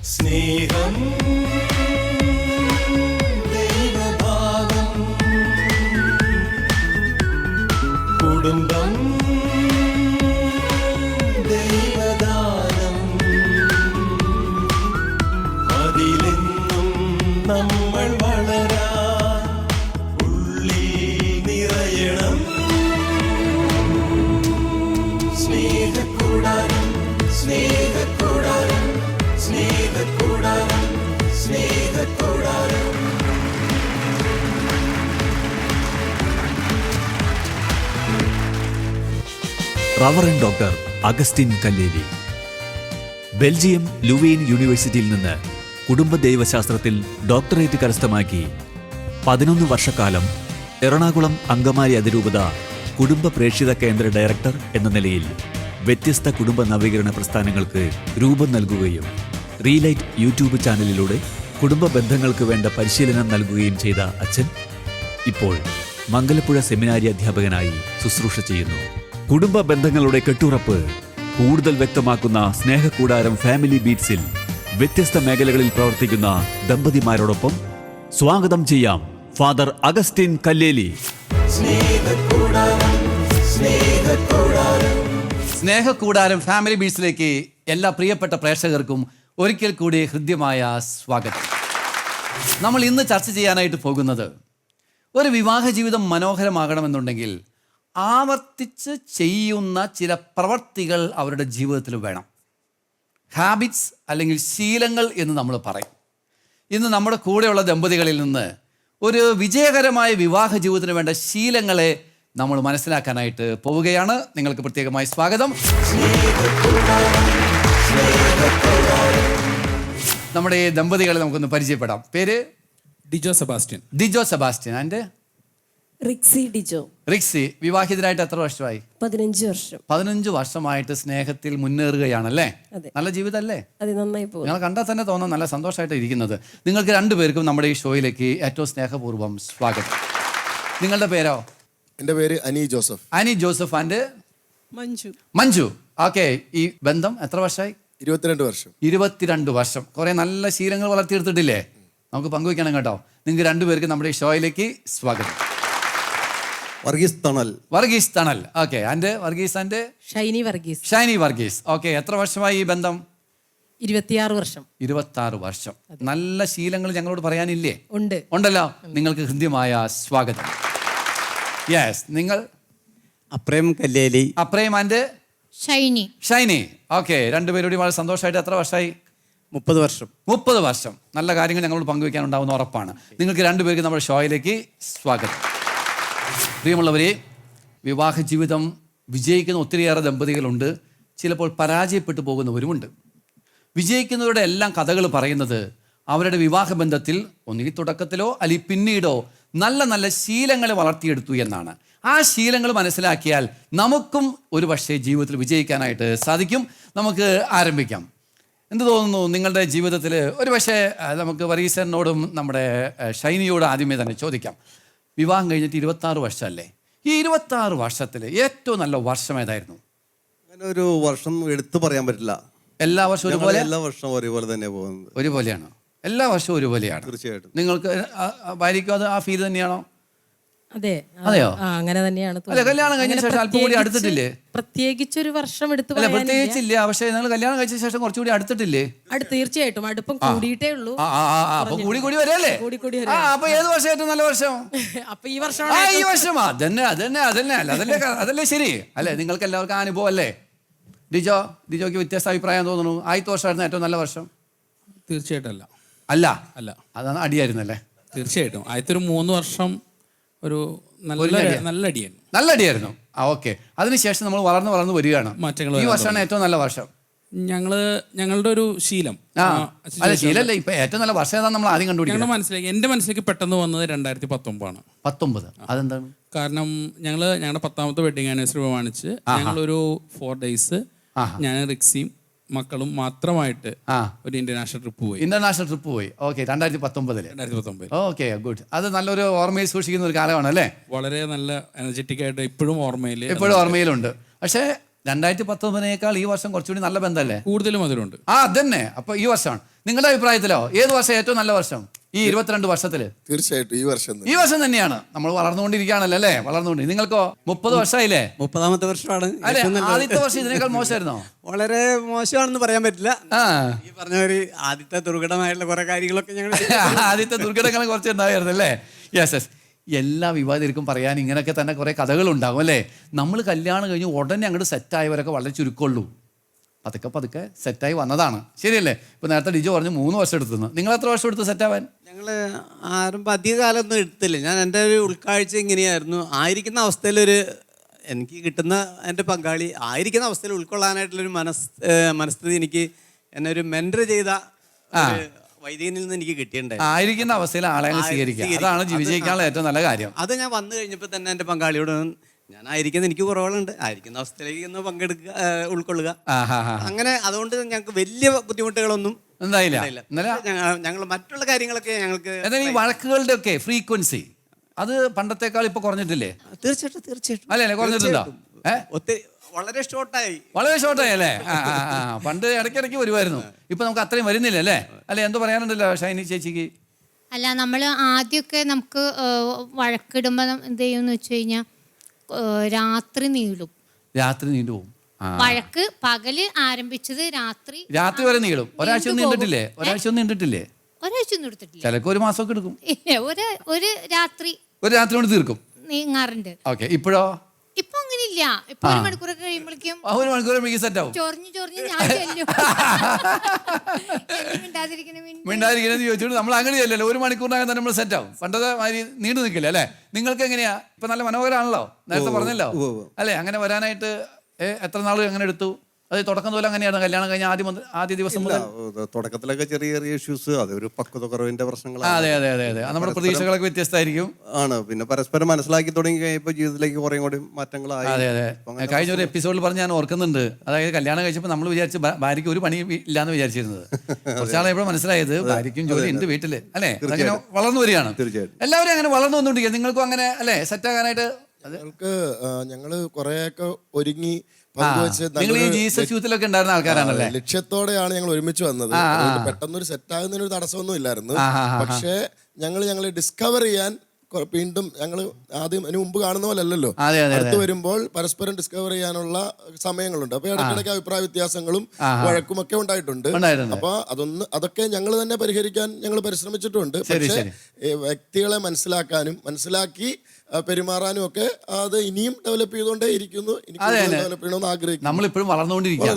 സ്നേഹം ദൈവഭാവം കുടുംബം ദൈവദാനം അതിലെന്നും നമ്മൾ വളരാൻ ഉള്ളിൽ നിറയണം സ്നേഹക്കൂടാരം സ്നേഹക്കൂടാരം സ്നേഹക്കൂടാരം സ്നേഹക്കൂടാരം. Reverend doctor Augustine Kalleli Belgium Leuven യൂണിവേഴ്സിറ്റിയിൽ നിന്ന് കുടുംബ ദൈവശാസ്ത്രത്തിൽ ഡോക്ടറേറ്റ് കരസ്ഥമാക്കി 11 വർഷക്കാലം എറണാകുളം അങ്കമാലി അതിരൂപത കുടുംബ പ്രേക്ഷിത കേന്ദ്ര ഡയറക്ടർ എന്ന നിലയിൽ വ്യത്യസ്ത കുടുംബ നവീകരണ പ്രസ്ഥാനങ്ങൾക്ക് രൂപം നൽകുകയും റീലൈറ്റ് യൂട്യൂബ് ചാനലിലൂടെ കുടുംബ ബന്ധങ്ങൾക്ക് വേണ്ട പരിശീലനം നൽകുകയും ചെയ്ത അച്ഛൻ ഇപ്പോൾ മംഗലപ്പുഴ സെമിനാരി അധ്യാപകനായി ശുശ്രൂഷ ചെയ്യുന്നു. കുടുംബ ബന്ധങ്ങളുടെ കെട്ടുറപ്പ് കൂടുതൽ വ്യക്തമാക്കുന്ന സ്നേഹക്കൂടാരം ഫാമിലി ബീറ്റ്സിൽ വ്യത്യസ്ത മേഖലകളിൽ പ്രവർത്തിക്കുന്ന ദമ്പതിമാരോടൊപ്പം സ്വാഗതം ചെയ്യാം ഫാദർ അഗസ്റ്റിൻ കല്ലേലി. സ്നേഹക്കൂടാരം ഫാമിലി ബീറ്റ്സിലേക്ക് എല്ലാ പ്രിയപ്പെട്ട പ്രേക്ഷകർക്കും ഒരിക്കൽ കൂടി ഹൃദ്യമായ സ്വാഗതം. നമ്മൾ ഇന്ന് ചർച്ച ചെയ്യാനായിട്ട് പോകുന്നത് ഒരു വിവാഹ ജീവിതം മനോഹരമാകണമെന്നുണ്ടെങ്കിൽ ആവർത്തിച്ച് ചെയ്യുന്ന ചില പ്രവർത്തികൾ അവരുടെ ജീവിതത്തിൽ വേണം. ഹാബിറ്റ്സ് അല്ലെങ്കിൽ ശീലങ്ങൾ എന്ന് നമ്മൾ പറയും. ഇന്ന് നമ്മുടെ കൂടെയുള്ള ദമ്പതികളിൽ നിന്ന് ഒരു വിജയകരമായ വിവാഹ ജീവിതത്തിന് വേണ്ട ശീലങ്ങളെ നമ്മൾ മനസ്സിലാക്കാനായിട്ട് പോവുകയാണ്. നിങ്ങൾക്ക് പ്രത്യേകമായി സ്വാഗതം. നമ്മുടെ ദമ്പതികളെ നമുക്കൊന്ന് പരിചയപ്പെടാം. പേര് ഡിജോ സെബാസ്റ്റ്യൻ. ഡിജോ സെബാസ്റ്റ്യൻ ആൻഡ് റിക്സി ഡിജോ. റിക്സി വിവാഹിതരായിട്ട് എത്ര വർഷമായി? 15 വർഷം. 15 വർഷമായിട്ട് സ്നേഹത്തിൽ മുന്നേറുകയാണല്ലേ? അതെ. നല്ല ജീവിതമല്ലേ? അത് നന്നായി പോകും. നിങ്ങൾ കണ്ടാൽ തന്നെ തോന്നാം നല്ല സന്തോഷമായിട്ട് ഇരിക്കുന്നത്. നിങ്ങൾക്ക് രണ്ടുപേർക്കും നമ്മുടെ ഈ ഷോയിലേക്ക് ഏറ്റവും സ്നേഹപൂർവ്വം സ്വാഗതം. നിങ്ങളുടെ പേരോ? എൻ്റെ പേര് അനി ജോസഫ്. അനി ജോസഫ് ആൻഡ് മഞ്ജു. മഞ്ജു. ഓക്കെ, ഈ ബന്ധം എത്ര വർഷമായി? 22 വർഷം. 22 വർഷം. കുറേ നല്ല ശീലങ്ങൾ വളർത്തിയെടുത്തിട്ടില്ലേ? നമുക്ക് പങ്കുവയ്ക്കണം കേട്ടോ. നിങ്ങൾക്ക് രണ്ടുപേർക്ക് നമ്മുടെ ഈ ഷോയിലേക്ക് സ്വാഗതം. വർഗീസ് തണൽ. വർഗീസ് തണൽ. Okay, and Varghese and Shiny Varghese. Shiny Varghese. Okay, എത്ര വർഷമായി ഈ ബന്ധം? 26 വർഷം. 26 വർഷം. നല്ല ശീലങ്ങൾ ഞങ്ങളോട് പറയാനില്ലേ? ഉണ്ട്. ഉണ്ടല്ലോ. നിങ്ങൾക്ക് ഹൃദ്യമായ സ്വാഗതം. യെസ്, നിങ്ങൾ? അപ്രേം കല്ലേലി. അപ്രേം ആൻഡ് ഷൈനി. ഷൈനി. ഓക്കെ, രണ്ടുപേരോട് വളരെ സന്തോഷമായിട്ട് എത്ര വർഷമായി? 30 വർഷം. 30 വർഷം. നല്ല കാര്യങ്ങൾ ഞങ്ങളോട് പങ്കുവയ്ക്കാനുണ്ടാവുന്ന ഉറപ്പാണ്. നിങ്ങൾക്ക് രണ്ടുപേർക്ക് നമ്മുടെ ഷോയിലേക്ക് സ്വാഗതം. പ്രിയമുള്ളവരെ, വിവാഹ ജീവിതം വിജയിക്കുന്ന ഒത്തിരിയേറെ ദമ്പതികളുണ്ട്. ചിലപ്പോൾ പരാജയപ്പെട്ടു പോകുന്നവരുമുണ്ട്. വിജയിക്കുന്നവരുടെ എല്ലാം കഥകൾ പറയുന്നത് അവരുടെ വിവാഹ ബന്ധത്തിൽ ഒന്നുകിൽ തുടക്കത്തിലോ അല്ലെങ്കിൽ പിന്നീടോ നല്ല നല്ല ശീലങ്ങൾ വളർത്തിയെടുത്തു എന്നാണ്. ആ ശീലങ്ങൾ മനസ്സിലാക്കിയാൽ നമുക്കും ഒരു പക്ഷേ ജീവിതത്തിൽ വിജയിക്കാനായിട്ട് സാധിക്കും. നമുക്ക് ആരംഭിക്കാം. എന്ത് തോന്നുന്നു നിങ്ങളുടെ ജീവിതത്തിൽ? ഒരു പക്ഷേ നമുക്ക് വർഗീസനോടും നമ്മുടെ ഷൈനിയോട് ആദ്യമേ തന്നെ ചോദിക്കാം. വിവാഹം കഴിഞ്ഞിട്ട് 26 വർഷമല്ലേ? ഈ 26 വർഷത്തിൽ ഏറ്റവും നല്ല വർഷം ഏതായിരുന്നു? അങ്ങനെ ഒരു വർഷം എടുത്തു പറയാൻ പറ്റില്ല. എല്ലാ വർഷവും ഒരുപോലെ? എല്ലാ വർഷവും ഒരുപോലെ തന്നെ പോകുന്നത്. ഒരുപോലെയാണ്. എല്ലാ വർഷവും ഒരുപോലെയാണ്. തീർച്ചയായിട്ടും. നിങ്ങൾക്ക് ഭാര്യയ്ക്കും അത് ആ ഫീൽ തന്നെയാണോ? അതെ. അതെയോ? അങ്ങനെ തന്നെയാണ്. അല്ല, കല്യാണം കഴിഞ്ഞ ശേഷം അല്പം കൂടി അടുത്തിട്ടില്ലേ? പ്രത്യേകിച്ച് ഒരു വർഷം എടുത്തു. അല്ല, പ്രത്യേകിച്ചില്ല. പക്ഷേ നിങ്ങൾ കല്യാണം കഴിച്ച ശേഷം കുറച്ചുകൂടി അടുത്തിട്ടില്ലേ? തീർച്ചയായിട്ടും അടുപ്പം കൂടിയിട്ടേ ഉള്ളൂ. അപ്പൊ കൂടി കൂടി വരല്ലേ? അപ്പൊ ഏത് വർഷം ഏറ്റവും നല്ല വർഷം? അപ്പൊ ഈ വർഷം. ഈ വർഷം. അതല്ലേ ശരി അല്ലേ? നിങ്ങൾക്ക് എല്ലാവർക്കും ആ അനുഭവം അല്ലേ? ഡിജോയ്ക്ക് വ്യത്യസ്ത അഭിപ്രായം തോന്നുന്നു. ആദ്യത്തെ വർഷമായിരുന്നു ഏറ്റവും നല്ല വർഷം? തീർച്ചയായിട്ടും അല്ല. അല്ല അല്ല അതാണ് അടിയായിരുന്നല്ലേ? തീർച്ചയായിട്ടും ആദ്യത്തെ ഒരു 3 വർഷം ഒരു നല്ല അടിയായിരുന്നു. നല്ല അടിയായിരുന്നു. ഓക്കെ, അതിനുശേഷം നമ്മൾ വളർന്ന് വരികയാണ്. മാറ്റങ്ങൾ. ഈ വർഷമാണ് ഏറ്റവും നല്ല വർഷം. ഞങ്ങളുടെ ഒരു ശീലം. അല്ല, ശീലല്ലേ, ഇപ്പൊ ഏറ്റവും നല്ല വർഷം ഏതാണ് നമ്മൾ ആദ്യം കണ്ടുപിടിക്കുന്നത്? എന്റെ മനസ്സിലേക്ക് പെട്ടെന്ന് വന്നത് 2019 ആണ്. 19. അതെന്താണ്? കാരണം ഞങ്ങളുടെ 10ാമത്തെ വെഡിങ് ആനിവേഴ്സറി പ്രമാണിച്ച് ഞങ്ങളൊരു 4 days ഞാൻ റിക്സിയും മക്കളും മാത്രമായിട്ട് ഒരു ഇന്റർനാഷണൽ ട്രിപ്പ് പോയി. ഓക്കെ, 2019. Okay, good. അത് നല്ലൊരു ഓർമ്മയിൽ സൂക്ഷിക്കുന്ന ഒരു കാലമാണ് അല്ലേ? വളരെ നല്ല എനർജറ്റിക് ആയിട്ട് ഇപ്പോഴും ഓർമ്മയിലുണ്ട്. പക്ഷേ 2019 ഈ വർഷം കുറച്ചുകൂടി നല്ല ബന്ധമല്ലേ? കൂടുതലും അതിലുണ്ട്. അതന്നെ. അപ്പൊ ഈ വർഷമാണ് നിങ്ങളുടെ അഭിപ്രായത്തിലോ ഏത് വർഷം ഏറ്റവും നല്ല വർഷം ഈ 22 വർഷത്തില്? തീർച്ചയായിട്ടും ഈ വർഷം ഈ വർഷം തന്നെയാണ്. നമ്മൾ വളർന്നുകൊണ്ടിരിക്കുകയാണല്ലോ അല്ലേ? നിങ്ങൾക്കോ 30 വർഷമായില്ലേ? 30ാമത്തെ വർഷമാണ്. അല്ലെ, ആദ്യത്തെ വർഷം ഇതിനേക്കാൾ മോശമായിരുന്നോ? വളരെ മോശമാണെന്ന് പറയാൻ പറ്റില്ല. ആ, ഈ പറഞ്ഞ ഒരു ആദ്യത്തെ ദുർഘടമായിട്ടുള്ള കുറെ കാര്യങ്ങളൊക്കെ ഞങ്ങൾ ആദ്യത്തെ ദുർഘടങ്ങൾ കുറച്ച് ഉണ്ടായിരുന്നു അല്ലേ? Yes yes. എല്ലാ വിവാഹിതർക്കും പറയാൻ ഇങ്ങനെയൊക്കെ തന്നെ കുറെ കഥകളുണ്ടാകും അല്ലേ? നമ്മൾ കല്യാണം കഴിഞ്ഞ് ഉടനെ അങ്ങോട്ട് സെറ്റായവരൊക്കെ വളരെ ചുരുക്കമുള്ളൂ. പതുക്കെ പതുക്കെ സെറ്റായി വന്നതാണ്. ശരിയല്ലേ? ഇപ്പൊ നേരത്തെ ഡിജോ പറഞ്ഞു 3 വർഷം എടുത്തെന്ന്. നിങ്ങൾ എത്ര വർഷം എടുത്ത് സെറ്റാവാൻ? ഞങ്ങൾ ആരും അധിക കാലമൊന്നും എടുത്തില്ല. ഞാൻ എൻ്റെ ഒരു ഉൾക്കാഴ്ച ഇങ്ങനെയായിരുന്നു. ആയിരിക്കുന്ന അവസ്ഥയിലൊരു എനിക്ക് കിട്ടുന്ന എൻ്റെ പങ്കാളി ആയിരിക്കുന്ന അവസ്ഥയിൽ ഉൾക്കൊള്ളാനായിട്ടുള്ളൊരു മനസ്ഥിതി എനിക്ക് എന്നെ ഒരു മെൻറ്റർ ചെയ്ത ഒരു വൈദികനിൽ നിന്ന് എനിക്ക് കിട്ടിയിട്ടുണ്ടായിരുന്നു. ആയിരിക്കുന്ന അവസ്ഥയിൽ ആളെ സ്വീകരിക്കുക, അതാണ് വിജയിക്കാനുള്ള ഏറ്റവും നല്ല കാര്യം. അത് ഞാൻ വന്നു കഴിഞ്ഞപ്പോൾ തന്നെ എൻ്റെ പങ്കാളിയോട് ഞാൻ ആയിരിക്കുന്ന എനിക്ക് കുറവുകളുണ്ട്, ആയിരിക്കുന്ന അവസ്ഥയിലേക്ക് ഒന്ന് പങ്കെടുക്കുക, ഉൾക്കൊള്ളുക. അങ്ങനെ അതുകൊണ്ട് ഞങ്ങൾക്ക് വലിയ ബുദ്ധിമുട്ടുകളൊന്നും എന്തായില്ല. ഞങ്ങൾ മറ്റുള്ള കാര്യങ്ങളൊക്കെ ഞങ്ങൾക്ക് എന്നാൽ ഈ വഴക്കുകളുടെ ഒക്കെ ഫ്രീക്വൻസി അത് പണ്ടത്തെക്കാൾ ഇപ്പൊ കുറഞ്ഞിട്ടില്ലേ? തീർച്ചയായിട്ടും അല്ലേ, കുറഞ്ഞിട്ടുണ്ടോ? ഒത്തിരി വളരെ ഷോർട്ടായി. വളരെ ഷോർട്ടായി അല്ലേ? പണ്ട് ഇടയ്ക്കിടയ്ക്ക് വരുമായിരുന്നു, ഇപ്പൊ നമുക്ക് അത്രയും വരുന്നില്ല അല്ലേ? അല്ലെ, എന്തോ പറയാനുണ്ടല്ലോ ഷൈനി ചേച്ചിക്ക്? അല്ല, നമ്മൾ ആദ്യമൊക്കെ നമുക്ക് വഴക്കിടുമ്പോൾ എന്ത് ചെയ്യുമെന്ന് വെച്ച് കഴിഞ്ഞാൽ രാത്രി നീളും. രാത്രി നീണ്ടുപോകും. വഴക്ക് പകല് ആരംഭിച്ചത് രാത്രി വരെ നീളും. ഒരാഴ്ച ഒന്നും നീണ്ടിട്ടില്ലേ? ഒരാഴ്ച ഒന്നും എടുത്തിട്ടില്ല. ചിലക്ക് 1 മാസമൊക്കെ എടുക്കും. ഒരു രാത്രി കൊണ്ട് തീർക്കും. നീങ്ങാറുണ്ട്. ഓക്കെ. ഇപ്പോഴോ? ഇപ്പൊ അങ്ങനെയില്ല. ഇപ്പൊ 1 മണിക്കൂറൊക്കെ കഴിയുമ്പോഴേക്കും 1 മണിക്കൂർ സെറ്റ് ആവും. ചൊറിഞ്ഞ് ഞാൻ ചെല്ലും. മിണ്ടാതിരിക്കണെന്ന് ചോദിച്ചിട്ട് നമ്മൾ അങ്ങനെ ചെല്ലല്ലോ. 1 മണിക്കൂറിനകം തന്നെ നമ്മൾ സെറ്റ് ആവും. പണ്ടത്തെ മാതിരി നീണ്ടു നിൽക്കില്ല അല്ലേ? നിങ്ങൾക്ക് എങ്ങനെയാ? ഇപ്പൊ നല്ല മനോഹരമാണല്ലോ, നേരത്തെ പറഞ്ഞല്ലോ അല്ലേ? അങ്ങനെ വരാനായിട്ട് എത്ര നാൾ എങ്ങനെ എടുത്തു? അത് തുടക്കം പോലെ അങ്ങനെയാണ് കല്യാണം കഴിഞ്ഞ ആദ്യ ദിവസം മുതൽ? തുടക്കത്തിലൊക്കെ ചെറിയ ഇഷ്യൂസ്, അതൊരു പക്വത കുറവിന്റെ പ്രശ്നങ്ങളാണ്. അതെ. നമ്മുടെ പ്രതീക്ഷകളൊക്കെ വ്യത്യസ്തമായിരിക്കും. ആണ്. പിന്നെ പരസ്പരം മനസ്സിലാക്കി തുടങ്ങി കഴിയുമ്പോൾ ജീവിതത്തിലേക്ക് കുറെ കൂടി മാറ്റങ്ങളായി. അതെ. കഴിഞ്ഞ ഒരു എപ്പിസോഡിൽ പറഞ്ഞ് ഞാൻ ഓർക്കുന്നുണ്ട്. അതായത് കല്യാണം കഴിച്ചപ്പോൾ നമ്മൾ വിചാരിച്ച് ഭാര്യയ്ക്ക് ഒരു പണി ഇല്ലാന്ന് വിചാരിച്ചിരുന്നത്. കുറച്ചാളെപ്പോഴും മനസ്സിലായത് ഭാര്യയ്ക്കും ജോലി ഉണ്ട് വീട്ടില് അല്ലേ? അങ്ങനെ വളർന്നു വരികയാണ്. തീർച്ചയായിട്ടും എല്ലാവരും അങ്ങനെ വളർന്നു വന്നുകൊണ്ടിരിക്കുക. നിങ്ങൾക്കും അങ്ങനെ അല്ലേ സെറ്റാകാനായിട്ട്? ഞങ്ങള് കുറെയൊക്കെ ഒരുങ്ങി നിങ്ങൾ ഈ ജീസസ് യൂത്തിലൊക്കെ ഉണ്ടായിരുന്ന ആൾക്കാരാണല്ലേ? ലക്ഷ്യത്തോടെയാണ് ഞങ്ങൾ ഒരുമിച്ച് വന്നത്. പെട്ടെന്നൊരു സെറ്റാകുന്നതിന് ഒരു തടസ്സമൊന്നും ഇല്ലായിരുന്നു. പക്ഷേ ഞങ്ങൾ ഡിസ്കവർ ചെയ്യാൻ വീണ്ടും ഞങ്ങൾ ആദ്യം അതിന് മുമ്പ് കാണുന്ന പോലെ അല്ലല്ലോ, അടുത്ത് വരുമ്പോൾ പരസ്പരം ഡിസ്കവർ ചെയ്യാനുള്ള സമയങ്ങളുണ്ട്. അപ്പൊ ഇടയ്ക്കിടയ്ക്ക് അഭിപ്രായ വ്യത്യാസങ്ങളും വഴക്കും ഒക്കെ ഉണ്ടായിട്ടുണ്ട്. അപ്പൊ അതൊക്കെ ഞങ്ങൾ തന്നെ പരിഹരിക്കാൻ ഞങ്ങൾ പരിശ്രമിച്ചിട്ടുണ്ട്. പക്ഷേ വ്യക്തികളെ മനസ്സിലാക്കി പെരുമാറാനും ഒക്കെ അത് ഇനിയും ഡെവലപ്പ് ചെയ്തുകൊണ്ടേ ഇരിക്കുന്നു. ഡെവലപ്പ് ചെയ്യണമെന്ന് ആഗ്രഹിക്കുന്നു. നമ്മളിപ്പോഴും വളർന്നുകൊണ്ടിരിക്കുക.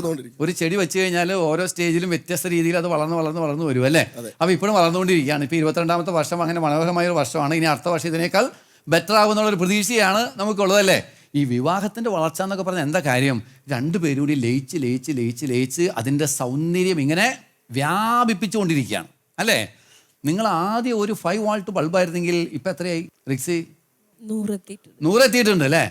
ഒരു ചെടി വെച്ച് കഴിഞ്ഞാൽ ഓരോ സ്റ്റേജിലും വ്യത്യസ്ത രീതിയിൽ അത് വളർന്നു വരും അല്ലേ? അപ്പൊ ഇപ്പോഴും വളർന്നുകൊണ്ടിരിക്കുകയാണ്. ഇപ്പൊ 22ാമത്തെ വർഷം അങ്ങനെ മനോഹരമായ ഒരു വർഷമാണ്. ഇനി അടുത്ത വർഷം ഇതിനേക്കാൾ ബെറ്റർ ആകുന്നുള്ള ഒരു പ്രതീക്ഷയാണ് നമുക്കുള്ളതല്ലേ? ഈ വിവാഹത്തിന്റെ വളർച്ച എന്നൊക്കെ പറഞ്ഞാൽ എന്താ കാര്യം? രണ്ടുപേരും കൂടി ലയിച്ച് അതിന്റെ സൗന്ദര്യം ഇങ്ങനെ വ്യാപിപ്പിച്ചുകൊണ്ടിരിക്കുകയാണ് അല്ലേ? നിങ്ങൾ ആദ്യം ഒരു 5 വാൾട്ട് ബൾബായിരുന്നെങ്കിൽ ഇപ്പൊ എത്രയായി റിക്സി? 100 എത്തിയിട്ടുണ്ട് അല്ലേ?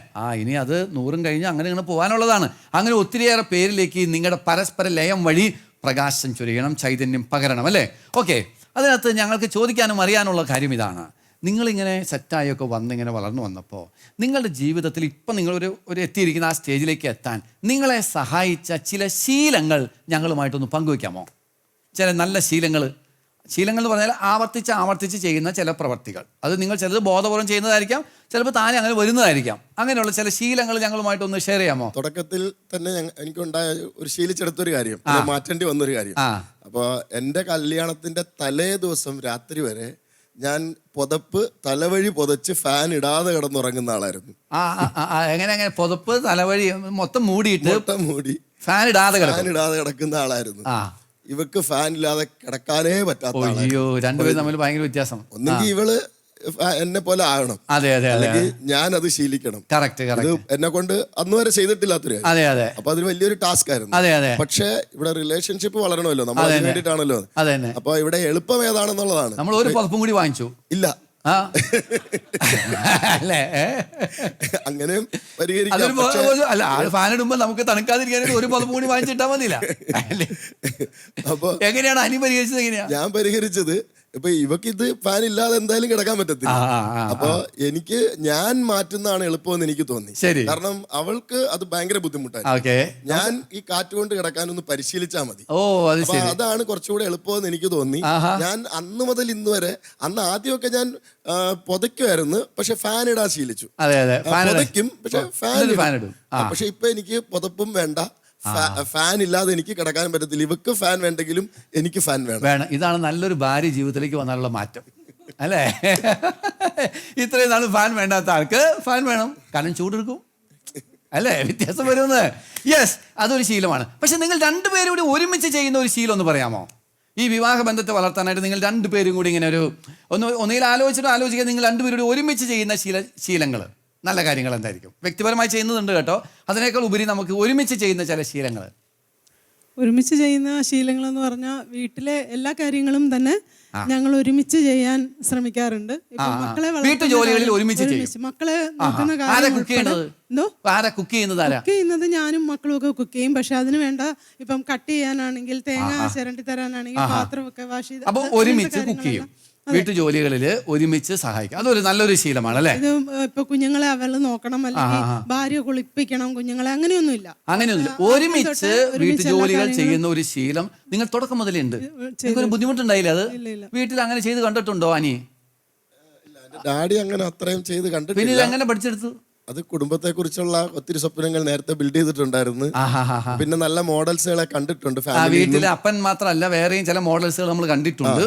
ഇനി അത് 100 കഴിഞ്ഞ് അങ്ങനെ പോകാനുള്ളതാണ്. അങ്ങനെ ഒത്തിരിയേറെ പേരിലേക്ക് നിങ്ങളുടെ പരസ്പര ലയം വഴി പ്രകാശം ചൊരിയണം, ചൈതന്യം പകരണം അല്ലേ? ഓക്കെ. അതിനകത്ത് ഞങ്ങൾക്ക് ചോദിക്കാനും അറിയാനുള്ള കാര്യം ഇതാണ്. നിങ്ങളിങ്ങനെ സെറ്റായൊക്കെ ഇങ്ങനെ വളർന്നു വന്നപ്പോൾ നിങ്ങളുടെ ജീവിതത്തിൽ ഇപ്പം നിങ്ങളൊരു എത്തിയിരിക്കുന്ന ആ സ്റ്റേജിലേക്ക് എത്താൻ നിങ്ങളെ സഹായിച്ച ചില ശീലങ്ങൾ ഞങ്ങളുമായിട്ടൊന്ന് പങ്കുവയ്ക്കാമോ? ചില നല്ല ശീലങ്ങൾ എന്ന് പറഞ്ഞാൽ ആവർത്തിച്ച് ചെയ്യുന്ന ചില പ്രവർത്തികൾ. അത് നിങ്ങൾ ചിലത് ബോധപൂർവം ചെയ്യുന്നതായിരിക്കാം, ചിലപ്പോൾ താനെ അങ്ങനെ വരുന്നതായിരിക്കാം. അങ്ങനെയുള്ള ചില ശീലങ്ങൾ ഞങ്ങളുമായിട്ടൊന്ന് ഷെയർ ചെയ്യാമോ? തുടക്കത്തിൽ തന്നെ എനിക്കുണ്ടായ ഒരു ശീലിച്ചെടുത്തൊരു കാര്യം, മാറ്റേണ്ടി വന്നൊരു കാര്യം. അപ്പോൾ എൻ്റെ കല്യാണത്തിന്റെ തലേ ദിവസം രാത്രി വരെ ഞാൻ തലവഴി പുതച്ച് ഫാൻ ഇടാതെ കിടന്നുറങ്ങുന്ന ആളായിരുന്നു. എങ്ങനെ പുതപ്പ് തലവഴി മൊത്തം മൂടി ഫാൻ ഇടാതെ കിടക്കുന്ന ആളായിരുന്നു. ഇവക്ക് ഫാൻ ഇല്ലാതെ കിടക്കാനേ പറ്റാത്ത. രണ്ടുപേരും തമ്മിൽ ഭയങ്കര വ്യത്യാസം. ഒന്നെങ്കിൽ ഇവള് എന്നെ പോലെ ആകണം, അല്ലെങ്കിൽ ഞാൻ അത് ശീലിക്കണം. എന്നെ കൊണ്ട് അന്ന് വരെ ചെയ്തിട്ടില്ലാത്തൊരു കാര്യം. അപ്പൊ അതൊരു വലിയൊരു ടാസ്ക് ആയിരുന്നു. പക്ഷെ ഇവിടെ റിലേഷൻഷിപ്പ് വളരണമല്ലോ, നമ്മൾ അതിന് വേണ്ടിയിട്ടാണല്ലോ. അപ്പൊ ഇവിടെ എളുപ്പം ഏതാണെന്നുള്ളതാണ്. നമ്മൾ ഒരു പുതപ്പും കൂടി വാങ്ങിച്ചു ഇല്ല അങ്ങനെ ഫാൻ ഇടുമ്പോ നമുക്ക് തണുക്കാതിരിക്കാനായിട്ട് ഒരു പുതപ്പും കൂടി വാങ്ങിച്ചിട്ടാ മതിയില്ല. അപ്പൊ എങ്ങനെയാണ് അനി പരിഹരിച്ചത്? ഞാൻ പരിഹരിച്ചത് ഇപ്പൊ ഇവക്ക് ഇത് ഫാൻ ഇല്ലാതെ എന്തായാലും കിടക്കാൻ പറ്റത്തില്ല. അപ്പൊ എനിക്ക് ഞാൻ മാറ്റുന്നതാണ് എളുപ്പമെന്ന് എനിക്ക് തോന്നി. ശരി. കാരണം അവൾക്ക് അത് ഭയങ്കര ബുദ്ധിമുട്ടായിരുന്നു. ഞാൻ ഈ കാറ്റ് കൊണ്ട് കിടക്കാനൊന്ന് പരിശീലിച്ചാൽ മതി. അപ്പൊ അതാണ് കുറച്ചുകൂടെ എളുപ്പമെന്ന് എനിക്ക് തോന്നി. ഞാൻ അന്ന് മുതൽ ഇന്ന് വരെ, അന്ന് ആദ്യമൊക്കെ ഞാൻ പുതയ്ക്കുമായിരുന്നു, പക്ഷെ ഫാൻ ഇടാൻ ശീലിച്ചു. പുതയ്ക്കും, പക്ഷെ ഫാൻ ഇടും. പക്ഷെ ഇപ്പൊ എനിക്ക് പുതപ്പും വേണ്ട, ഫാൻ ഇല്ലാതെ എനിക്ക് കിടക്കാൻ പറ്റത്തില്ല. ഇവക്ക് ഫാൻ വേണ്ടെങ്കിലും എനിക്ക് ഫാൻ വേണം. ഇതാണ് നല്ലൊരു ഭാര്യ ജീവിതത്തിലേക്ക് വന്നാലുള്ള മാറ്റം, അല്ലേ? ഇത്രയും നാൾ ഫാൻ വേണ്ടാത്ത ആൾക്ക് ഫാൻ വേണം, കാരണം ചൂടെടുക്കും, അല്ലേ? വ്യത്യാസം വരുമെന്ന്. യെസ്, അതൊരു ശീലമാണ്. പക്ഷെ നിങ്ങൾ രണ്ടുപേരും കൂടി ഒരുമിച്ച് ചെയ്യുന്ന ഒരു ശീലം ഒന്ന് പറയാമോ? ഈ വിവാഹ ബന്ധത്തെ വളർത്താനായിട്ട് നിങ്ങൾ രണ്ടുപേരും കൂടി ഇങ്ങനെ ഒന്നുകിൽ ആലോചിക്കുക, നിങ്ങൾ രണ്ടുപേരും കൂടി ഒരുമിച്ച് ചെയ്യുന്ന ശീലങ്ങൾ, നല്ല കാര്യങ്ങൾ എന്തായിരിക്കും? വ്യക്തിപരമായി ചെയ്യുന്നതുണ്ട് കേട്ടോ, അതിനേക്കാൾ ഉപരി നമുക്ക് ഒരുമിച്ച് ചെയ്യുന്ന ചില ശീലങ്ങൾ. ഒരുമിച്ച് ചെയ്യുന്ന ശീലങ്ങൾ എന്ന് പറഞ്ഞാൽ വീട്ടിലെ എല്ലാ കാര്യങ്ങളും തന്നെ ഞങ്ങൾ ഒരുമിച്ച് ചെയ്യാൻ ശ്രമിക്കാറുണ്ട്. വീട്ടുജോലികളിൽ ഒരുമിച്ച് മക്കളെ നോക്കുന്ന കുക്ക് ചെയ്യുന്നത് ഞാനും മക്കളും ഒക്കെ കുക്ക് ചെയ്യും. പക്ഷെ അതിന് വേണ്ട ഇപ്പം കട്ട് ചെയ്യാനാണെങ്കിൽ, തേങ്ങ ചിരണ്ടി തരാനാണെങ്കിൽ, പാത്രമൊക്കെ വാഷ് ചെയ്ത് അപ്പോൾ ഒരുമിച്ച് കുക്ക് ചെയ്യും. വീട്ടുജോലികളിൽ ഒരുമിച്ച് സഹായിക്കും, അതൊരു നല്ലൊരു ശീലമാണ്, അല്ലേ? ഇത് ഇപ്പൊ കുഞ്ഞുങ്ങളെ അവള് നോക്കണം, അല്ലെങ്കിൽ ഭാര്യ കുളിപ്പിക്കണം കുഞ്ഞുങ്ങളെ, അങ്ങനെയൊന്നുമില്ല. ഒരുമിച്ച് വീട്ടുജോലികൾ ചെയ്യുന്ന ഒരു ശീലം നിങ്ങൾ തുടക്കം മുതലേ ഉണ്ട്. നിങ്ങൾക്കൊരു ബുദ്ധിമുട്ടുണ്ടായില്ല അത്? വീട്ടിൽ അങ്ങനെ ചെയ്ത് കണ്ടിട്ടുണ്ടോ അനി? ഡാഡി അങ്ങനെ അത്രയും ചെയ്ത് കണ്ടിട്ടില്ല. പിന്നെ ഇത് എങ്ങനെ പഠിച്ചെടുത്തു? അത് കുടുംബത്തെ കുറിച്ചുള്ള ഒത്തിരി സ്വപ്നങ്ങൾ നേരത്തെ ബിൽഡ് ചെയ്തിട്ടുണ്ടായിരുന്നു. പിന്നെ നല്ല മോഡൽസുകളെ കണ്ടിട്ടുണ്ട്. വീട്ടിലെ അപ്പൻ മാത്രമല്ല, വേറെയും ചില മോഡൽസുകൾ നമ്മൾ കണ്ടിട്ടുണ്ട്.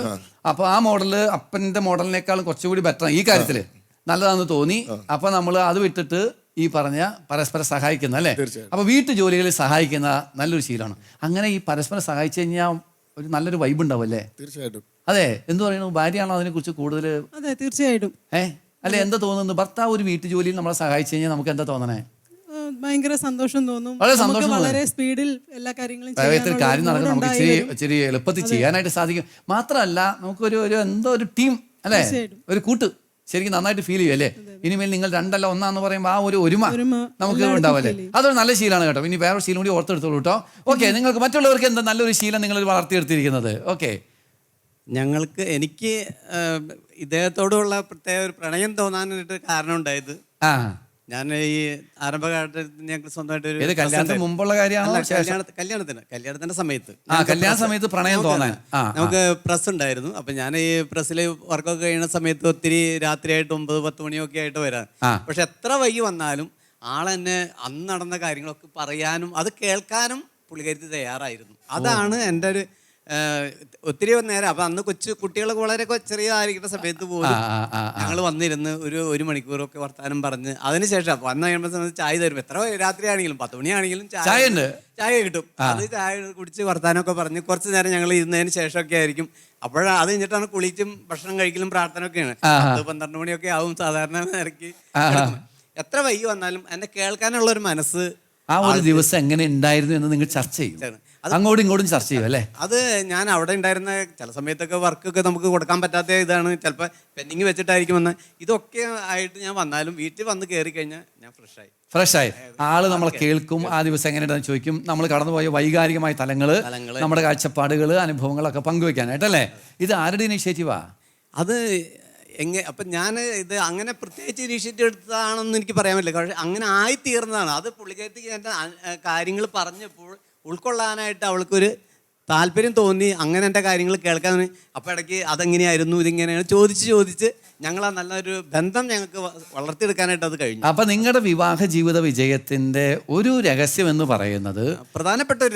അപ്പൊ ആ മോഡല് അപ്പന്റെ മോഡലിനേക്കാളും കുറച്ചുകൂടി ബെറ്റർ ഈ കാര്യത്തില് നല്ലതാണെന്ന് തോന്നി. അപ്പൊ നമ്മൾ അത് വിട്ടിട്ട് ഈ പറഞ്ഞ പരസ്പരം സഹായിക്കുന്ന, അല്ലേ? അപ്പൊ വീട്ടു ജോലികളിൽ സഹായിക്കുന്ന നല്ലൊരു ശീലമാണ്. അങ്ങനെ ഈ പരസ്പരം സഹായിച്ചു കഴിഞ്ഞാൽ ഒരു നല്ലൊരു വൈബ് ഉണ്ടാവും, അല്ലേ? തീർച്ചയായിട്ടും. അതെ, എന്ത് പറയുന്നു? ഭാര്യയാണോ അതിനെ കുറിച്ച് കൂടുതൽ? അതെ, തീർച്ചയായിട്ടും. അല്ലെ, എന്താ തോന്നുന്നു? ഭർത്താവ് ഒരു വീട്ടു ജോലിയിൽ നമ്മളെ സഹായിച്ചു കഴിഞ്ഞാൽ നമുക്ക് എന്താ തോന്നണേ? ഭയങ്കര സന്തോഷം തോന്നും. വളരെ സ്പീഡിൽ എല്ലാ കാര്യങ്ങളും കാര്യം നടക്കും, നമുക്ക് ഇച്ചിരി എളുപ്പത്തിൽ ചെയ്യാനായിട്ട് സാധിക്കും. മാത്രമല്ല നമുക്കൊരു എന്തോ ഒരു ടീം, അല്ലേ? ഒരു കൂട്ട് ശരിക്കും നന്നായിട്ട് ഫീൽ ചെയ്യും, അല്ലേ? ഇനിമേൽ നിങ്ങൾ രണ്ടല്ല ഒന്നാന്ന് പറയുമ്പോൾ ആ ഒരു ഒരുമ നമുക്ക് ഉണ്ടാവും, അല്ലേ? അതൊരു നല്ല ശീലമാണ് കേട്ടോ. ഇനി വേറെ ശീലം കൂടി ഓർത്തെടുത്തോളൂ കേട്ടോ. ഓക്കെ, നിങ്ങൾക്ക് മറ്റുള്ളവർക്ക് എന്താ നല്ലൊരു ശീലം നിങ്ങൾ വളർത്തിയെടുത്തിരിക്കുന്നത്? ഓക്കെ, എനിക്ക് ഇദ്ദേഹത്തോടുള്ള പ്രത്യേക ഒരു പ്രണയം തോന്നാനായിട്ട് കാരണം ഉണ്ടായത്, ഞാൻ ഈ ആരംഭകാലത്ത് ഞങ്ങൾക്ക് സ്വന്തമായിട്ട് കല്യാണത്തിന് മുമ്പുള്ള കാര്യമാണോ? കല്യാണത്തിന്റെ സമയത്ത് പ്രണയം തോന്നാൻ നമുക്ക് പ്രസ് ഉണ്ടായിരുന്നു. അപ്പൊ ഞാൻ ഈ പ്രസ്സിൽ വർക്കൊക്കെ കഴിയുന്ന സമയത്ത് ഒത്തിരി രാത്രിയായിട്ട് 9-10 മണിയൊക്കെ ആയിട്ട് വരാൻ. പക്ഷെ എത്ര വൈകി വന്നാലും ആളെന്നെ അന്ന് നടന്ന കാര്യങ്ങളൊക്കെ പറയാനും അത് കേൾക്കാനും പുള്ളിക്കാരി തയ്യാറായിരുന്നു. അതാണ് എൻ്റെ ഒരു ഒത്തിരി നേരം. അപ്പൊ അന്ന് കുട്ടികളൊക്കെ വളരെ ചെറിയതായിരിക്കുന്ന സമയത്ത് പോലും ഞങ്ങൾ വന്നിരുന്ന് ഒരു മണിക്കൂറൊക്കെ വർത്താനം പറഞ്ഞ് അതിനുശേഷം വന്നു കഴിയുമ്പോൾ സമയത്ത് ചായ തരും. എത്ര രാത്രിയാണെങ്കിലും 10 മണിയാണെങ്കിലും ചായ കിട്ടും. അത് ചായ കുടിച്ച് വർത്താനമൊക്കെ പറഞ്ഞ് കുറച്ച് നേരം ഞങ്ങൾ ഇരുന്നതിന് ശേഷമൊക്കെ ആയിരിക്കും. അത് കഴിഞ്ഞിട്ടാണ് കുളിച്ചും ഭക്ഷണം കഴിക്കലും പ്രാർത്ഥനയൊക്കെയാണ്. 12 മണിയൊക്കെ ആവും സാധാരണ നിരക്ക്. എത്ര വൈകി വന്നാലും എന്നെ കേൾക്കാനുള്ള ഒരു മനസ്സ്, ആ ഒരു ദിവസം എങ്ങനെ ഉണ്ടായിരുന്നു എന്ന് നിങ്ങൾ ചർച്ച ചെയ്യും, അങ്ങോട്ടും ഇങ്ങോട്ടും ചർച്ച ചെയ്യും, അല്ലേ? അത് ഞാൻ അവിടെ ഉണ്ടായിരുന്ന ചില സമയത്തൊക്കെ വർക്കൊക്കെ നമുക്ക് കൊടുക്കാൻ പറ്റാത്ത ഇതാണ്, ചിലപ്പോൾ പെൻഡിങ് വെച്ചിട്ടായിരിക്കും വന്ന്. ഇതൊക്കെ ആയിട്ട് ഞാൻ വന്നാലും വീട്ടിൽ വന്ന് കയറി കഴിഞ്ഞാൽ ഞാൻ ഫ്രഷായി ആള് നമ്മളെ കേൾക്കും. ആ ദിവസം എങ്ങനെയാണെന്ന് ചോദിക്കും. നമ്മൾ കടന്നുപോയ വൈകാരികമായ തലങ്ങള്, നമ്മുടെ കാഴ്ചപ്പാടുകൾ, അനുഭവങ്ങളൊക്കെ പങ്കുവെക്കാനായിട്ടല്ലേ? ഇത് ആരുടെ ഇനിഷ്യേറ്റീവാ? അത് അപ്പം ഞാൻ ഇത് അങ്ങനെ പ്രത്യേകിച്ച് ഇനീഷ്യേറ്റീവ് എടുത്തതാണെന്ന് എനിക്ക് പറയാൻ പറ്റില്ല. പക്ഷേ അങ്ങനെ ആയിത്തീർന്നതാണ്. അത് പുള്ളിക്കാരത്തേക്ക് എൻ്റെ കാര്യങ്ങൾ പറഞ്ഞപ്പോൾ ഉൾക്കൊള്ളാനായിട്ട് അവൾക്കൊരു താല്പര്യം തോന്നി. അങ്ങനെ എൻ്റെ കാര്യങ്ങൾ കേൾക്കാൻ. അപ്പോൾ ഇടയ്ക്ക് അതെങ്ങനെയായിരുന്നു, ഇതിങ്ങനെയാണ് ചോദിച്ച് ഞങ്ങൾ ആ നല്ലൊരു ബന്ധം ഞങ്ങൾക്ക് വളർത്തിയെടുക്കാനായിട്ട് അത് കഴിഞ്ഞു. അപ്പം നിങ്ങളുടെ വിവാഹ ജീവിത വിജയത്തിൻ്റെ ഒരു രഹസ്യം എന്ന് പറയുന്നത്, പ്രധാനപ്പെട്ട ഒരു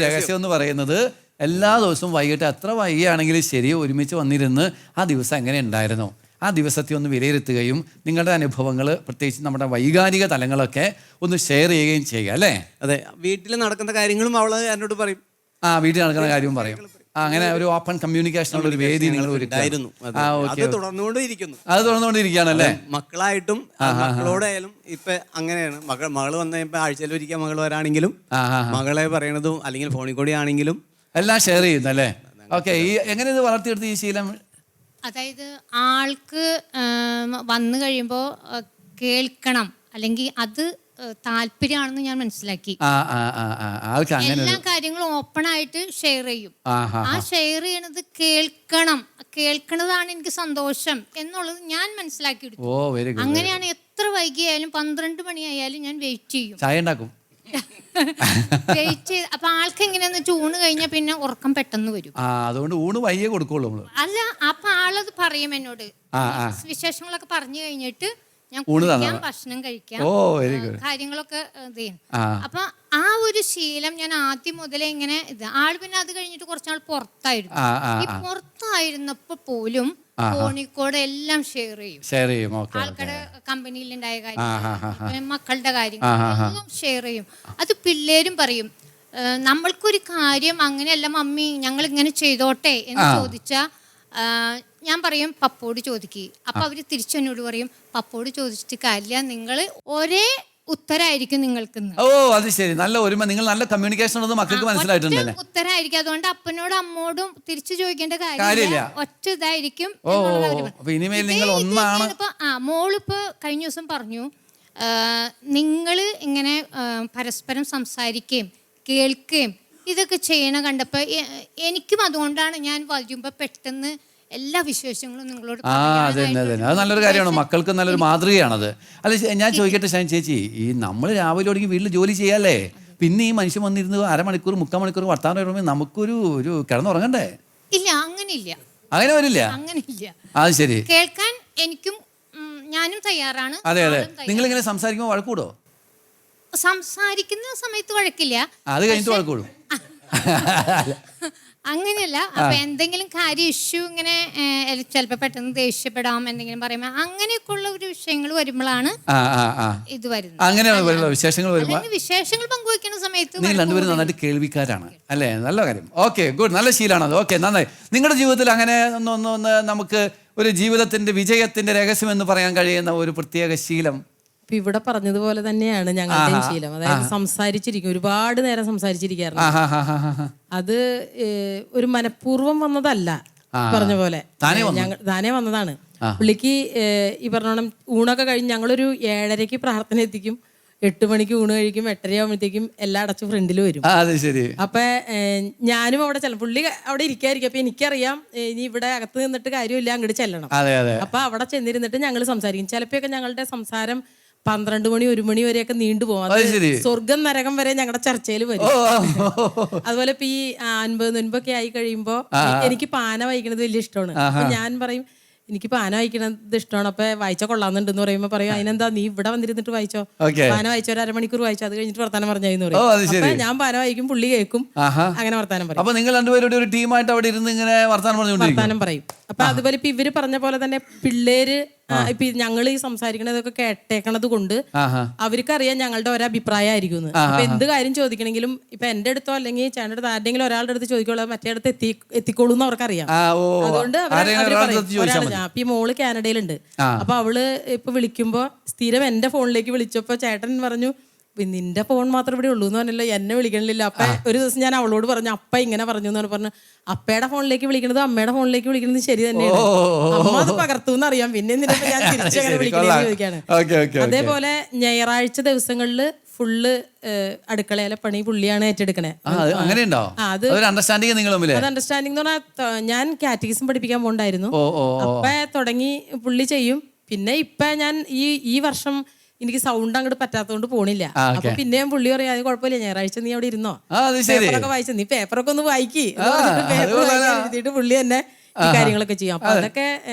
രഹസ്യം എന്ന് പറയുന്നത്, എല്ലാ ദിവസവും വൈകിട്ട് എത്ര വൈകിയാണെങ്കിലും ശരി ഒരുമിച്ച് വന്നിരുന്ന് ആ ദിവസം എങ്ങനെ ഉണ്ടായിരുന്നോ ആ ദിവസത്തെ ഒന്ന് വിലയിരുത്തുകയും നിങ്ങളുടെ അനുഭവങ്ങൾ, പ്രത്യേകിച്ച് നമ്മുടെ വൈകാരിക തലങ്ങളൊക്കെ ഒന്ന് ഷെയർ ചെയ്യുകയും ചെയ്യുക, അല്ലേ? അതെ, വീട്ടിൽ നടക്കുന്ന കാര്യങ്ങളും അവൾ എന്നോട് പറയും. വീട്ടിൽ നടക്കുന്ന കാര്യവും പറയും. അങ്ങനെ ഒരു ഓപ്പൺ കമ്മ്യൂണിക്കേഷനുള്ള ഒരു വേദി നിങ്ങൾ ഒരുക്കായിരുന്നു. അത് തുടർന്നുകൊണ്ടിരിക്കുകയാണല്ലേ? മക്കളായിട്ടും മക്കളോടായാലും ഇപ്പൊ അങ്ങനെയാണ്. മകള് വന്ന ആഴ്ചയിൽ ഒരിക്കൽ മകൾ വരാണെങ്കിലും മകളെ പറയണതും അല്ലെങ്കിൽ ഫോണിൽ കൂടി ആണെങ്കിലും എല്ലാം ഷെയർ ചെയ്യുന്നു, അല്ലേ? ഓക്കെ, എങ്ങനെ ഇത് വളർത്തിയെടുത്ത് ഈ ശീലം? അതായത് ആൾക്ക് വന്നു കഴിയുമ്പോൾ കേൾക്കണം, അല്ലെങ്കിൽ അത് താല്പര്യമാണെന്ന് ഞാൻ മനസ്സിലാക്കി. എല്ലാ കാര്യങ്ങളും ഓപ്പൺ ആയിട്ട് ഷെയർ ചെയ്യും. ആ ഷെയർ ചെയ്യണത് കേൾക്കണതാണ് എനിക്ക് സന്തോഷം എന്നുള്ളത് ഞാൻ മനസ്സിലാക്കി എടുത്തു. അങ്ങനെയാണ് എത്ര വൈകിയായാലും 12 മണിയായാലും ഞാൻ വെയിറ്റ് ചെയ്യും, ചായ ഉണ്ടാക്കും. വെയിറ്റ് ചെയ്ത് അപ്പൊ ആൾക്ക് എങ്ങനെയാന്ന് വെച്ചാൽ ഊണ് കഴിഞ്ഞാൽ പിന്നെ ഉറക്കം പെട്ടെന്ന് വരും. അതുകൊണ്ട് ഊണ് വയ്യേ കൊടുക്കുള്ളൂ നമ്മള്. അല്ല, അപ്പൊ ആളത് പറയും എന്നോട്, വിശേഷങ്ങളൊക്കെ പറഞ്ഞു കഴിഞ്ഞിട്ട് ഞാൻ കുടിക്കാം, ഭക്ഷണം കഴിക്കാം, കാര്യങ്ങളൊക്കെ ചെയ്യും. അപ്പൊ ആ ഒരു ശീലം ഞാൻ ആദ്യം മുതലേ ഇങ്ങനെ ആള് പിന്നെ അത് കഴിഞ്ഞിട്ട് കുറച്ചാൾ പുറത്തായിരുന്നു. ഈ പുറത്തായിരുന്നപ്പോ പോലും കോഴിക്കോട് എല്ലാം ഷെയർ ചെയ്യും. ആൾക്കാരുടെ കമ്പനിയിലുണ്ടായ കാര്യം, മക്കളുടെ കാര്യങ്ങൾ എല്ലാം ഷെയർ ചെയ്യും. അത് പിള്ളേരും പറയും, നമ്മൾക്കൊരു കാര്യം അങ്ങനെയല്ല മമ്മി ഞങ്ങൾ ഇങ്ങനെ ചെയ്തോട്ടെ എന്ന് ചോദിച്ചാ ഞാൻ പറയും പപ്പോട് ചോദിക്കുക. അപ്പൊ അവര് തിരിച്ചെന്നോട് പറയും പപ്പോട് ചോദിച്ചിട്ട് കാര്യമില്ല, നിങ്ങൾ ഒരേ ഉത്തരായിരിക്കും നിങ്ങൾക്ക്. അത് ശരി, നല്ല ഒരുമ, നിങ്ങൾ നല്ല കമ്മ്യൂണിക്കേഷൻ ഉള്ളത് മക്കൾക്ക് മനസ്സിലായിട്ടുണ്ടല്ലേ? ഉത്തരായിരിക്കും. അതുകൊണ്ട് അപ്പനോടും അമ്മോടും തിരിച്ചു ചോദിക്കേണ്ട കാര്യമില്ല, ഒറ്റ ഇതായിരിക്കും. മോളിപ്പോ കഴിഞ്ഞ ദിവസം പറഞ്ഞു, നിങ്ങൾ ഇങ്ങനെ പരസ്പരം സംസാരിക്കുകയും കേൾക്കുകയും ഇതൊക്കെ ചെയ്യണ കണ്ടപ്പോ എനിക്കും അതുകൊണ്ടാണ് ഞാൻ വരുമ്പോ പെട്ടെന്ന് എല്ലാ വിശേഷങ്ങളും നിങ്ങളോട്. അത് നല്ലൊരു കാര്യമാണ്, മക്കൾക്ക് നല്ലൊരു മാതൃകയാണത്. അല്ല ഞാൻ ചോദിക്കട്ടെ ഷൈൻ ചേച്ചി, ഈ നമ്മൾ രാവിലെ ഒടുങ്ങി വീട്ടിൽ ജോലി ചെയ്യാല്ലേ, പിന്നെ ഈ മനുഷ്യൻ വന്നിരുന്ന് 1/2 മണിക്കൂർ 3/4 മണിക്കൂർ വർത്താനം പറയുമ്പോൾ നമുക്കൊരു കിടന്നുറങ്ങണ്ടേ? ഇല്ല, അങ്ങനെയില്ല, അങ്ങനെ വരില്ല. അങ്ങനെയില്ല. അത് ശരി, കേൾക്കാൻ എനിക്കും ഞാനും തയ്യാറാണ്. അതെ അതെ. നിങ്ങൾ ഇങ്ങനെ സംസാരിക്കുമ്പോൾ വഴക്കൂടോ? സംസാരിക്കുന്ന സമയത്ത് വഴക്കില്ല, അത് കഴിഞ്ഞിട്ട് വഴക്കൂടും. അങ്ങനെയല്ല. അപ്പൊ എന്തെങ്കിലും കാര്യം ഇഷ്യൂ ഇങ്ങനെ ചിലപ്പോ പെട്ടെന്ന് ദേഷ്യപ്പെടാം എന്തെങ്കിലും പറയുമ്പോ അങ്ങനെയൊക്കെ ഉള്ള ഒരു വിഷയങ്ങൾ വരുമ്പോഴാണ് ഇത് വരുന്നത്. അങ്ങനെ വിശേഷങ്ങൾ പങ്കുവെക്കുന്ന സമയത്ത് നിങ്ങൾ രണ്ടുപേരും നന്നായിട്ട് കേൾവിക്കാരാണ് അല്ലേ? നല്ല കാര്യം. ഓക്കെ, ഗുഡ്, നല്ല ശീലമാണത്. ഓക്കെ, നന്നായി. നിങ്ങളുടെ ജീവിതത്തിൽ അങ്ങനെ ഒന്ന് നമുക്ക് ഒരു ജീവിതത്തിന്റെ വിജയത്തിന്റെ രഹസ്യം എന്ന് പറയാൻ കഴിയുന്ന ഒരു പ്രത്യേക ശീലം? ഇപ്പൊ ഇവിടെ പറഞ്ഞതുപോലെ തന്നെയാണ് ഞങ്ങളുടെ ശീലം. അതായത് സംസാരിച്ചിരിക്കും, ഒരുപാട് നേരം സംസാരിച്ചിരിക്കാറുണ്ട്. അത് ഒരു മനഃപൂർവ്വം വന്നതല്ല, പറഞ്ഞ പോലെ താനേ വന്നതാണ്. പുള്ളിക്ക് ഈ പറഞ്ഞോണം ഊണൊക്കെ കഴിഞ്ഞ് ഞങ്ങളൊരു 7:30 പ്രാർത്ഥന എത്തിക്കും, 8 മണിക്ക് ഊണ് കഴിക്കും, 8:30 ആകുമ്പോഴത്തേക്കും എല്ലാം അടച്ച് ഫ്രണ്ടിൽ വരും. അപ്പൊ ഞാനും അവിടെ പുള്ളി അവിടെ ഇരിക്കായിരിക്കും. അപ്പൊ എനിക്കറിയാം ഇനി ഇവിടെ അകത്ത് നിന്നിട്ട് കാര്യമില്ല, അങ്ങോട്ട് ചെല്ലണം. അപ്പൊ അവിടെ ചെന്നിരുന്നിട്ട് ഞങ്ങൾ സംസാരിക്കും. ചിലപ്പോഴൊക്കെ ഞങ്ങളുടെ സംസാരം 12 മണി 1 മണി വരെയൊക്കെ നീണ്ടുപോകും. സ്വർഗം നരകം വരെ ഞങ്ങളുടെ ചർച്ചയിൽ വരും. അതുപോലെ ഇപ്പൊ ഈ 50 നോൻപൊക്കെ ആയി കഴിയുമ്പോ എനിക്ക് പാന വായിക്കണത് വലിയ ഇഷ്ടമാണ്. അപ്പൊ ഞാൻ പറയും എനിക്ക് പാന വായിക്കണത് ഇഷ്ടമാണ്, അപ്പൊ വായിച്ച കൊള്ളാന്നുണ്ടെന്ന് പറയുമ്പോ പറയും അതിനെന്താ നീ ഇവിടെ വന്നിരുന്നിട്ട് വായിച്ചോ, പാന വായിച്ചോ, 1/2 മണിക്കൂർ വായിച്ചോ, അത് കഴിഞ്ഞിട്ട് വർത്താനം പറഞ്ഞാന്ന് പറയും. അപ്പൊ ഞാൻ പാന വായിക്കും, പുള്ളി കേൾക്കും, അങ്ങനെ വർത്താനം പറയും. അപ്പൊ നിങ്ങൾ രണ്ടുപേരുടെ ഒരു ടീമായിട്ട് അവിടെ ഇരുന്ന് ഇങ്ങനെ വർത്താനം പറയും. അപ്പൊ അതുപോലെ ഇപ്പൊ ഇവര് പറഞ്ഞ പോലെ തന്നെ പിള്ളേര് ഇപ്പൊ ഞങ്ങൾ ഈ സംസാരിക്കണതൊക്കെ കേട്ടേക്കണത് കൊണ്ട് അവർക്കറിയാം ഞങ്ങളുടെ ഒരഭിപ്രായമായിരിക്കും. അപ്പൊ എന്ത് കാര്യം ചോദിക്കണമെങ്കിലും ഇപ്പൊ എന്റെ അടുത്തോ അല്ലെങ്കിൽ ചേട്ടൻ്റെ അടുത്ത് ആരുടെങ്കിലും ഒരാളുടെ അടുത്ത് ചോദിക്കോളൂ, മറ്റേ അടുത്ത് എത്തിക്കോളൂ എന്ന് അവർക്കറിയാം. അതുകൊണ്ട് അപ്പൊ ഈ മോള് കാനഡയിലുണ്ട്. അപ്പൊ അവള് ഇപ്പൊ വിളിക്കുമ്പോ സ്ഥിരം എന്റെ ഫോണിലേക്ക് വിളിച്ചപ്പോ ചേട്ടൻ പറഞ്ഞു നിന്റെ ഫോൺ മാത്രം ഇവിടെ ഉള്ളൂ എന്ന് പറഞ്ഞല്ലോ, എന്നെ വിളിക്കണില്ല. അപ്പൊ ഒരു ദിവസം ഞാൻ അവളോട് പറഞ്ഞു അപ്പ ഇങ്ങനെ പറഞ്ഞു എന്ന് പറഞ്ഞു. അപ്പയുടെ ഫോണിലേക്ക് വിളിക്കണത് അമ്മയുടെ ഫോണിലേക്ക് വിളിക്കുന്നത് ശരി തന്നെയാണ്, അമ്മ അത് പകർത്തു എന്നറിയാം, പിന്നെ എന്തിനാ ഞാൻ തിരിച്ചങ്ങനെ വിളിക്കണേന്ന് ചോദിക്കാണ്. അതേപോലെ ഞായറാഴ്ച ദിവസങ്ങളിൽ ഫുള്ള് അടുക്കളയിലെ പണി പുള്ളിയാണ് ഏറ്റെടുക്കണേ. അത് അണ്ടർസ്റ്റാൻഡിങ് എന്ന് പറഞ്ഞാൽ ഞാൻ കാറ്റഗിസം പഠിപ്പിക്കാൻ പോണ്ടായിരുന്നു. അപ്പൊ തുടങ്ങി പുള്ളി ചെയ്യും. പിന്നെ ഇപ്പൊ ഞാൻ ഈ വർഷം എനിക്ക് സൗണ്ട് അങ്ങോട്ട് പറ്റാത്തതുകൊണ്ട് പോണില്ല. അപ്പൊ പിന്നെ ഞാൻ പുള്ളി പറയാം അത് കുഴപ്പമില്ല, ഞായറാഴ്ച നീ അവിടെ ഇരുന്നോ, പേപ്പറൊക്കെ വായിച്ചു, നീ പേപ്പറൊക്കെ ഒന്ന് വായിക്കി, എഴുതിയിട്ട് പുള്ളി തന്നെ ഈ കാര്യങ്ങളൊക്കെ ചെയ്യും. അപ്പൊ അതൊക്കെ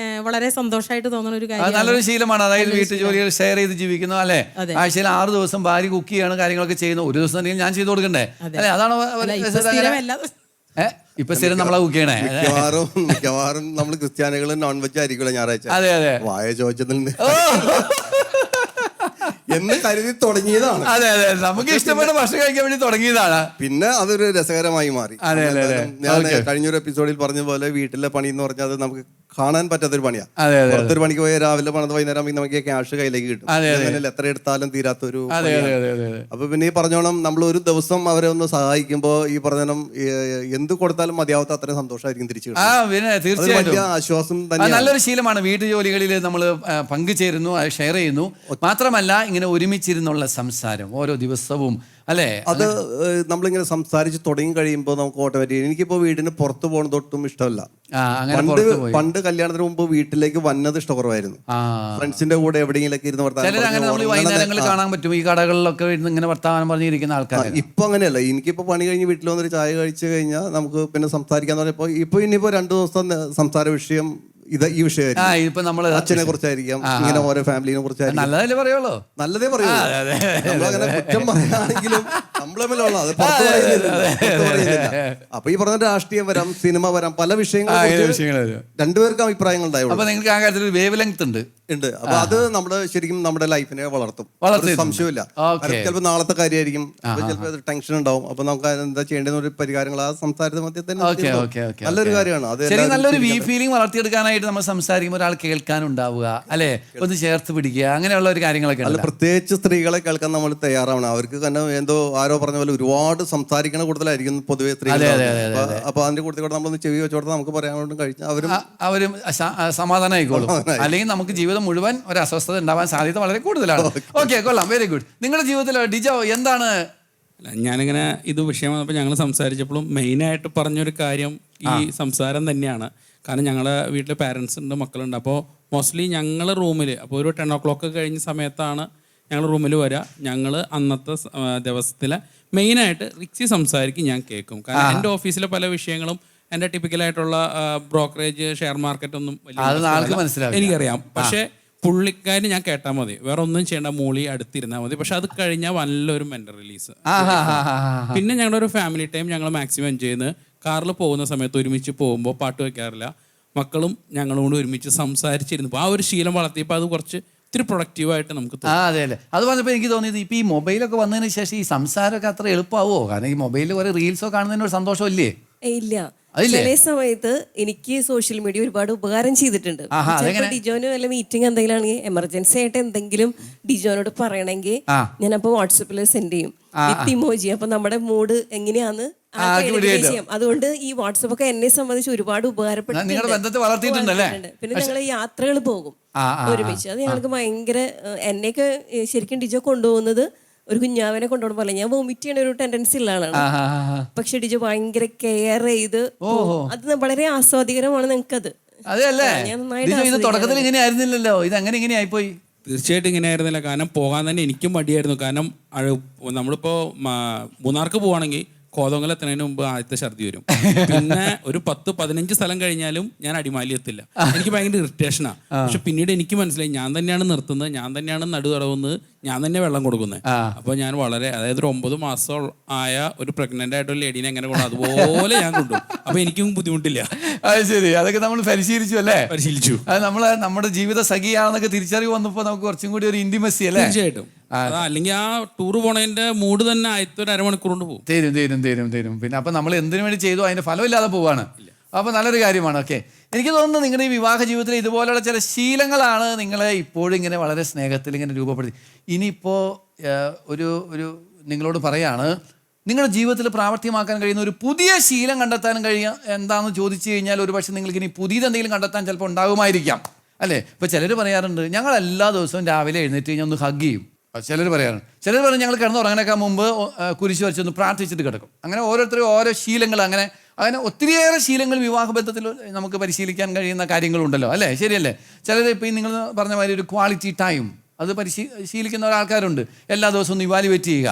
വളരെ സന്തോഷമായിട്ട് തോന്നുന്ന ഒരു കാര്യം, നല്ലൊരു ശീലമാണ്. അതായത് വീട്ടു ജോലികൾ ഷെയർ ചെയ്ത് ജീവിക്കുന്നു അല്ലെ? ആഴ്ചയിൽ 6 ദിവസം ഭാര്യ കുക്ക് ചെയ്യാണ്, കാര്യങ്ങളൊക്കെ ചെയ്യുന്നു. ഒരു ദിവസം തന്നെ ഞാൻ ചെയ്തു കൊടുക്കണ്ടേ അല്ലെ? അതാണ് ഇപ്പൊ സ്ഥിരം നമ്മളെ കുക്ക് ചെയ്യണേ. മിക്കവാറും നമ്മൾ ക്രിസ്ത്യാനികൾ നോൺ വെജ് ആയിരിക്കുമല്ലോ ഞായറാഴ്ച. അതെ അതെ, വായ ചോദിച്ചതിൽ നിന്ന് എന്ന് കരുതി തുടങ്ങിയതാണ്. അതെ അതെ, നമുക്ക് ഇഷ്ടപ്പെട്ട ഭക്ഷണം കഴിക്കാൻ വേണ്ടി തുടങ്ങിയതാണ്. പിന്നെ അതൊരു രസകരമായി മാറി. ഞാൻ കഴിഞ്ഞൊരു എപ്പിസോഡിൽ പറഞ്ഞ പോലെ വീട്ടിലെ പണി എന്ന് പറഞ്ഞാൽ അത് നമുക്ക് കാണാൻ പറ്റാത്തൊരു പണിയാ. പുറത്തൊരു പണിക്ക് പോയി രാവിലെ പണിത് വൈകുന്നേരം ആകുമ്പോൾ നമുക്ക് ക്യാഷ് കയ്യിലേക്ക് കിട്ടും. അങ്ങനെയല്ല, എത്ര എടുത്താലും തീരാത്തൊരു. അപ്പൊ പിന്നെ ഈ പറഞ്ഞോണം, നമ്മൾ ഒരു ദിവസം അവരെ ഒന്ന് സഹായിക്കുമ്പോൾ ഈ പറഞ്ഞോണം എന്ത് കൊടുത്താലും മതിയാവാത്ത അത്രയും സന്തോഷമായിരിക്കും തിരിച്ചു കിട്ടുന്നത്. വലിയ ആശ്വാസം തന്നെ. നല്ലൊരു ശീലമാണ്. വീട്ടു ജോലികളിൽ നമ്മൾ പങ്കുചേരുന്നു, ഷെയർ ചെയ്യുന്നു. മാത്രമല്ല ഇങ്ങനെ ഒരുമിച്ചിരുന്നുള്ള സംസാരം ഓരോ ദിവസവും, അല്ലേ? അത് നമ്മളിങ്ങനെ സംസാരിച്ച് തുടങ്ങി കഴിയുമ്പോൾ നമുക്ക് ഓട്ടോമാറ്റിക്. എനിക്കിപ്പോ വീടിന് പുറത്ത് പോകുന്നത് ഒട്ടും ഇഷ്ടമല്ല. പണ്ട് കല്യാണത്തിന് മുമ്പ് വീട്ടിലേക്ക് വന്നത് ഇഷ്ടക്കുറവായിരുന്നു. ഫ്രണ്ട്സിന്റെ കൂടെ എവിടെയെങ്കിലൊക്കെ ഇരുന്ന് വൈകുന്നേരങ്ങളിൽ കാണാൻ പറ്റും ഈ കടകളിലൊക്കെ ഇങ്ങനെ വർത്തമാനം പറഞ്ഞിരിക്കുന്ന ആൾക്കാർ. ഇപ്പൊ അങ്ങനെയല്ല. എനിക്കിപ്പോ പണി കഴിഞ്ഞ് വീട്ടിൽ വന്നൊരു ചായ കഴിച്ചു കഴിഞ്ഞാൽ നമുക്ക് പിന്നെ സംസാരിക്കാന്ന് പറഞ്ഞപ്പോ ഇനിയിപ്പോ 2 ദിവസം സംസാര വിഷയം ഈ വിഷയമായിരിക്കും. ഇപ്പൊ നമ്മള് അച്ഛനെ കുറിച്ചായിരിക്കാം, ഇങ്ങനെ ഓരോ ഫാമിലിനെ കുറിച്ചായിരിക്കും. നല്ലതല്ലേ പറയുള്ളൂ, നല്ലതേ പറയൂ. നമ്മളങ്ങനെ കുറ്റം പറയുകയാണെങ്കിലും നമ്മളെല്ലാം അത് പുറത്ത് പറയുന്നില്ല. അപ്പൊ ഈ പറഞ്ഞ രാഷ്ട്രീയം വരാം, സിനിമ വരാം, പല വിഷയങ്ങളും രണ്ടുപേർക്കും അഭിപ്രായങ്ങൾ ഉണ്ടായുള്ളൂ. അപ്പൊ നിങ്ങൾക്ക് ആ കാര്യത്തിൽ ഒരു വേവ് ലെങ്ത് ഉണ്ട്. അപ്പൊ അത് നമ്മുടെ ശരിക്കും നമ്മുടെ ലൈഫിനെ വളർത്തും, സംശയമില്ല. ചിലപ്പോൾ നാളത്തെ കാര്യമായിരിക്കും, ചിലപ്പോൾ ടെൻഷൻ ഉണ്ടാവും. അപ്പൊ നമുക്ക് എന്താ ചെയ്യേണ്ടത് ഒരു പരിഹാരങ്ങൾ ആ സംസാരത്തിന്റെ മധ്യത്തിൽ തന്നെ നല്ലൊരു കാര്യമാണ്. അത് നല്ലൊരു ഫീലിംഗ് വളർത്തിയെടുക്കാനായിട്ട് നമ്മൾ സംസാരിക്കുമ്പോൾ ഒരാൾ കേൾക്കാനുണ്ടാവുക, അല്ലെ? ഒന്ന് ചേർത്ത് പിടിക്കുക, അങ്ങനെയുള്ള ഒരു കാര്യങ്ങളൊക്കെ. അല്ല, പ്രത്യേകിച്ച് സ്ത്രീകളെ കേൾക്കാൻ നമ്മൾ തയ്യാറാവണം. അവർക്ക് തന്നെ എന്തോ ആരോ പറഞ്ഞ പോലെ ഒരുപാട് സംസാരിക്കണ കൂടുതലായിരിക്കും പൊതുവെ സ്ത്രീകൾ. അപ്പൊ അതിന്റെ കൂടുതൽ നമ്മളൊന്ന് ചെവി വെച്ചോടത്ത് നമുക്ക് പറയാൻ കഴിഞ്ഞാൽ അവരും സമാധാനമായിക്കോളും. അല്ലെങ്കിൽ നമുക്ക് ജീവിതം മുഴുവൻ ഒരു അസ്വസ്ഥത ഉണ്ടാവാൻ സാധ്യത വളരെ കൂടുതലാണ്. ഓക്കെ, കൊള്ളാം, വെരി ഗുഡ്. നിങ്ങളുടെ ജീവിതത്തിൽ ഡിജോ എന്താണ്? ഞാനിങ്ങനെ ഇത് വിഷയം വന്നപ്പോൾ ഞങ്ങൾ സംസാരിച്ചപ്പോഴും മെയിനായിട്ട് പറഞ്ഞൊരു കാര്യം ഈ സംസാരം തന്നെയാണ്. കാരണം ഞങ്ങളുടെ വീട്ടിൽ പാരൻസ് ഉണ്ട്, മക്കളുണ്ട്. അപ്പോൾ മോസ്റ്റ്ലി ഞങ്ങൾ റൂമിൽ അപ്പോൾ ഒരു 10 o'clock കഴിഞ്ഞ സമയത്താണ് ഞങ്ങൾ റൂമിൽ വരിക. ഞങ്ങൾ അന്നത്തെ ദിവസത്തിലെ മെയിനായിട്ട് റിക്സി സംസാരിക്കും, ഞാൻ കേൾക്കും. കാരണം എൻ്റെ ഓഫീസിലെ പല വിഷയങ്ങളും എൻ്റെ ടിപ്പിക്കലായിട്ടുള്ള ബ്രോക്കറേജ്, ഷെയർ മാർക്കറ്റ് ഒന്നും എനിക്കറിയാം. പക്ഷേ പുള്ളിക്കാരന് ഞാൻ കേട്ടാൽ മതി, വേറെ ഒന്നും ചെയ്യേണ്ട, മൂളി അടുത്തിരുന്നാൽ മതി. പക്ഷെ അത് കഴിഞ്ഞാൽ നല്ലൊരു മെൻ്റൽ റിലീസ്. പിന്നെ ഞങ്ങളുടെ ഒരു ഫാമിലി ടൈം ഞങ്ങൾ മാക്സിമം എൻജോയ് ചെയ്യുന്നത് കാറിൽ പോകുന്ന സമയത്ത് ഒരുമിച്ച് പോകുമ്പോൾ പാട്ട് വയ്ക്കാറില്ല. മക്കളും ഞങ്ങളും കൂടി ഒരുമിച്ച് സംസാരിച്ചിരുന്നു. അപ്പോൾ ആ ഒരു ശീലം വളർത്തിയപ്പോൾ അത് കുറച്ച് ഇത്തിരി പ്രൊഡക്റ്റീവായിട്ട് നമുക്ക് തോന്നും. അതെ അല്ലേ. അത് പറഞ്ഞപ്പോൾ എനിക്ക് തോന്നിയത് ഇപ്പോൾ ഈ മൊബൈലൊക്കെ വന്നതിന് ശേഷം ഈ സംസാരമൊക്കെ അത്ര എളുപ്പമാവോ? കാരണം ഈ മൊബൈലിൽ കുറേ റീൽസോ കാണുന്നതിനൊരു സന്തോഷം ഇല്ലേ? ഇല്ല, ചില സമയത്ത് എനിക്ക് സോഷ്യൽ മീഡിയ ഒരുപാട് ഉപകാരം ചെയ്തിട്ടുണ്ട്. ഡിജോന് വല്ല മീറ്റിംഗ് എന്തെങ്കിലും ആണെങ്കിൽ എമർജൻസി ആയിട്ട് എന്തെങ്കിലും ഡിജോനോട് പറയണമെങ്കിൽ ഞാനപ്പോ വാട്സപ്പിൽ സെൻഡ് ചെയ്യും വിത്ത് ഇമോജി. അപ്പൊ നമ്മുടെ മൂഡ് എങ്ങനെയാന്ന് ചെയ്യാം. അതുകൊണ്ട് ഈ വാട്സപ്പ് ഒക്കെ എന്നെ സംബന്ധിച്ച് ഒരുപാട് ഉപകാരപ്പെട്ടിട്ടുണ്ട്. പിന്നെ ഞങ്ങൾ യാത്രകൾ പോകും ഒരുമിച്ച്. അത് ഞങ്ങൾക്ക് ഭയങ്കര, എന്നെയൊക്കെ ശരിക്കും ഡിജോ കൊണ്ടുപോകുന്നത് ഒരു കുഞ്ഞാവനെ കൊണ്ടുപോകുന്ന പോലെ. ഞാൻ വോമിറ്റ് ചെയ്യണ ഒരു ടെൻഡൻസി ഉള്ള ആളാണ്. പക്ഷെ ഡിജോ ഭയങ്കര കെയർ ചെയ്ത്, അത് വളരെ ആസ്വാദികരമാണ് നിങ്ങൾക്കത്. തുടക്കത്തിൽ ഇങ്ങനെ ആയിരുന്നില്ലല്ലോ, ഇത് അങ്ങനെ ഇങ്ങനെ ആയിപ്പോയി. തീർച്ചയായിട്ടും ഇങ്ങനെ ആയിരുന്നില്ല. കാരണം പോകാൻ തന്നെ എനിക്കും മടിയായിരുന്നു. കാരണം നമ്മളിപ്പോൾ മൂന്നാർക്ക് പോവാണെങ്കിൽ കോതമംഗലം എത്തുന്നതിന് മുമ്പ് ആദ്യത്തെ ഛർദി വരും. പിന്നെ ഒരു 10-15 സ്ഥലം കഴിഞ്ഞാലും ഞാൻ അടിമാലി എത്തില്ല. എനിക്ക് ഭയങ്കര ഇറിറ്റേഷനാണ്. പക്ഷെ പിന്നീട് എനിക്ക് മനസ്സിലായി ഞാൻ തന്നെയാണ് നിർത്തുന്നത്, ഞാൻ തന്നെയാണ് നടുതടവുന്നത്, ഞാൻ തന്നെ വെള്ളം കൊടുക്കുന്നത്. അപ്പോൾ ഞാൻ വളരെ, അതായത് ഒരു 9 മാസം ആയ ഒരു പ്രഗ്നന്റ് ആയിട്ടൊരു ലേഡീനെ എങ്ങനെ കൊണ്ടു അതുപോലെ ഞാൻ കൊണ്ടു. അപ്പോൾ എനിക്കും ബുദ്ധിമുട്ടില്ല. അത് ശരി, അതൊക്കെ നമ്മൾ പരിശീലിച്ചു അല്ലേ? പരിശീലിച്ചു. അത് നമ്മൾ നമ്മുടെ ജീവിത സഖിയാണെന്നൊക്കെ തിരിച്ചറിവ് വന്നപ്പോൾ നമുക്ക് കുറച്ചും കൂടി ഒരു ഇന്റിമസി അല്ലേ? തീർച്ചയായിട്ടും. അല്ലെങ്കിൽ ആ ടൂർ പോണതിന്റെ മൂഡ് തന്നെ ആദ്യത്തെ ഒരു അരമണിക്കൂർ കൊണ്ട് പോകും. തരും. പിന്നെ അപ്പം നമ്മൾ എന്തിനു വേണ്ടി ചെയ്തു അതിന്റെ ഫലമില്ലാതെ പോവാണ്. അപ്പോൾ നല്ലൊരു കാര്യമാണ്. ഓക്കെ, എനിക്ക് തോന്നുന്നു നിങ്ങളുടെ ഈ വിവാഹ ജീവിതത്തിൽ ഇതുപോലുള്ള ചില ശീലങ്ങളാണ് നിങ്ങളെ ഇപ്പോഴും ഇങ്ങനെ വളരെ സ്നേഹത്തിൽ ഇങ്ങനെ രൂപപ്പെടുത്തി. ഇനിയിപ്പോൾ ഒരു നിങ്ങളോട് പറയാണ്, നിങ്ങളുടെ ജീവിതത്തിൽ പ്രാവർത്തികമാക്കാൻ കഴിയുന്ന ഒരു പുതിയ ശീലം കണ്ടെത്താനും എന്താണെന്ന് ചോദിച്ചു കഴിഞ്ഞാൽ ഒരു പക്ഷേ നിങ്ങൾക്ക് ഇനി പുതിയതെന്തെങ്കിലും കണ്ടെത്താൻ ചിലപ്പോൾ ഉണ്ടാകുമായിരിക്കാം, അല്ലേ? ഇപ്പോൾ ചിലർ പറയാറുണ്ട്, ഞങ്ങൾ എല്ലാ ദിവസവും രാവിലെ എഴുന്നേറ്റ് കഴിഞ്ഞാൽ ഒന്ന് ഹഗ് ചെയ്യും. ചിലർ പറയാറുണ്ട്. ചിലർ പറയും ഞങ്ങൾ കിടന്നുറങ്ങാനൊക്കെ മുമ്പ് കുരിശ് വരച്ചൊന്ന് പ്രാർത്ഥിച്ചിട്ട് കിടക്കും. അങ്ങനെ ഓരോരുത്തരും ഓരോ ശീലങ്ങൾ, അങ്ങനെ ഒത്തിരിയേറെ ശീലങ്ങൾ വിവാഹബന്ധത്തിൽ നമുക്ക് പരിശീലിക്കാൻ കഴിയുന്ന കാര്യങ്ങളുണ്ടല്ലോ, അല്ലേ? ശരിയല്ലേ? ചിലർ ഇപ്പോൾ ഈ നിങ്ങൾ പറഞ്ഞ മാതിരി ഒരു ക്വാളിറ്റി ടൈം അത് ശീലിക്കുന്ന ഒരാൾക്കാരുണ്ട്. എല്ലാ ദിവസവും ഒന്ന് ഇവാലുവേറ്റ് ചെയ്യുക.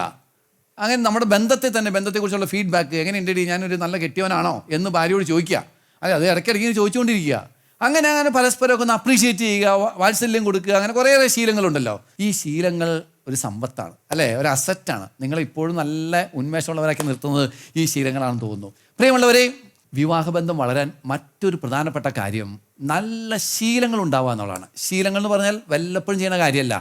അങ്ങനെ നമ്മുടെ ബന്ധത്തെക്കുറിച്ചുള്ള ഫീഡ്ബാക്ക് എങ്ങനെയുണ്ട്, ഞാനൊരു നല്ല കെട്ടിയവനാണോ എന്ന് ഭാര്യയോട് ചോദിക്കുക. അല്ലെ, അത് ഇടയ്ക്കിടയ്ക്ക് ചോദിച്ചുകൊണ്ടിരിക്കുക. അങ്ങനെ പരസ്പരമൊക്കെ ഒന്ന് അപ്രീഷിയേറ്റ് ചെയ്യുക, വാത്സല്യം കൊടുക്കുക. അങ്ങനെ കുറേയേറെ ശീലങ്ങളുണ്ടല്ലോ. ഈ ശീലങ്ങൾ ഒരു സമ്പത്താണ്, അല്ലേ? ഒരു അസറ്റാണ്. നിങ്ങളിപ്പോഴും നല്ല ഉന്മേഷമുള്ളവരാക്കി നിർത്തുന്നത് ഈ ശീലങ്ങളാണെന്ന് തോന്നുന്നു. പ്രിയമുള്ളവരെ, വിവാഹബന്ധം വളരാൻ മറ്റൊരു പ്രധാനപ്പെട്ട കാര്യം നല്ല ശീലങ്ങൾ ഉണ്ടാവുക എന്നുള്ളതാണ്. ശീലങ്ങൾ എന്ന് പറഞ്ഞാൽ വല്ലപ്പോഴും ചെയ്യുന്ന കാര്യമല്ല,